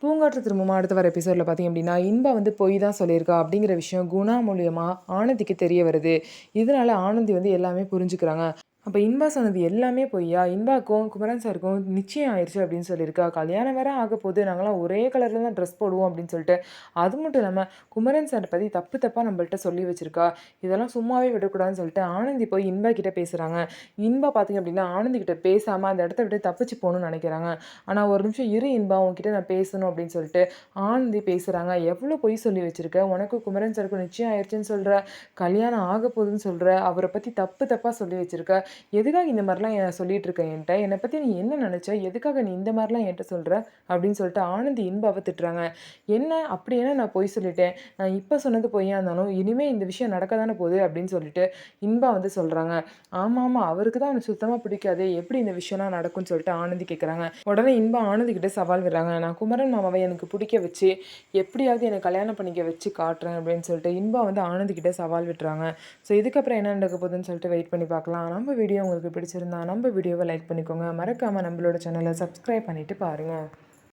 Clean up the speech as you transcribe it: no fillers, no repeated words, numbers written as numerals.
பூங்காற்று திரும்புமா அடுத்து வர எபிசோட்ல பார்த்தீங்க அப்படின்னா, இன்பா வந்து பொய் தான் சொல்லியிருக்கா அப்படிங்கிற விஷயம் குணா மூலியமா ஆனந்திக்கு தெரிய வருது. இதனால ஆனந்தி வந்து எல்லாமே புரிஞ்சுக்கிறாங்க. அப்ப இன்பா சொன்னது எல்லாமே பொய்யா? இன்பாக்கும் குமரன் சாருக்கும் நிச்சயம் ஆயிருச்சு அப்படின்னு சொல்லியிருக்கா. கல்யாணம் வேற ஆகப்போது. நாங்கலாம் ஒரே கலர்ல தான் ட்ரெஸ் போடுவோம் அப்படின்னு சொல்லிட்டு. அது மட்டும் இல்லாம குமரன் சார பத்தி தப்பு தப்பா நம்மள்ட்ட சொல்லி வச்சிருக்கா. இதெல்லாம் சும்மாவே விடக்கூடாதுன்னு சொல்லிட்டு ஆனந்தி போய் இன்பா கிட்ட பேசுறாங்க. இன்பா பார்த்தீங்க அப்படின்னா, ஆனந்தி கிட்ட பேசாம அந்த இடத்த விட்டு தப்பிச்சு போணும்னு நெனைக்கிறாங்க. ஆனா ஒரு நிமிஷம் இரு இன்பா, உன்கிட்ட நான் பேசணும் அப்படின்னு சொல்லிட்டு ஆனந்தி பேசுறாங்க. எவ்வளோ பொய் சொல்லி வச்சிருக்க? உனக்கும் குமரன் சாருக்கும் நிச்சயம் ஆயிருச்சுன்னு சொல்ற. கல்யாணம் ஆகப்போகுதுன்னு சொல்ற. அவர பத்தி தப்பு தப்பா சொல்லி வச்சிருக்க. எதுக்காக இந்த மாரிலாம் சொல்லிட்டு இருக்க என்ட்ட? என்ன பத்தி நீ என்ன நெனச்ச? எதுக்காக நீ இந்த மாரிலாம் என்ட்ட சொல்ற? அப்படின்னு சொல்லிட்டு ஆனந்தி இன்பாவ திட்டுறாங்க. என்ன அப்படி என்ன நான் பொய் சொல்லிட்டேன்? நான் இப்ப சொன்னது பொய்யா இருந்தாலும், இனிமே இந்த விஷயம் நடக்க தானே போகுது அப்படின்னு சொல்லிட்டு இன்பா வந்து சொல்றாங்க. ஆமாமா, அவருக்கு தான் அவன சுத்தமா பிடிக்காதே. எப்படி இந்த விஷயம்லாம் நடக்கும்னு சொல்லிட்டு ஆனந்தி கேட்குறாங்க. உடனே இன்பா ஆனந்தி கிட்ட சவால் விடுறாங்க. நான் குமரன் மாமாவ எனக்கு பிடிக்க வச்சு, எப்படியாவது என்ன கல்யாணம் பண்ணிக்க வச்சு காட்டுறேன் அப்படின்னு சொல்லிட்டு இன்பா வந்து ஆனந்தி கிட்ட சவால் விடுறாங்க. ஸோ இதுக்கப்புறம் என்ன நடக்க போகுதுன்னு சொல்லிட்டு வெயிட் பண்ணி பார்க்கலாம். நம்ம வீடியோ உங்களுக்கு பிடிச்சிருந்தா நம்ம வீடியோவை லைக் பண்ணிக்கோங்க. மறக்காம நம்மளோட சேனலை சப்ஸ்கிரைப் பண்ணிட்டு பாருங்க.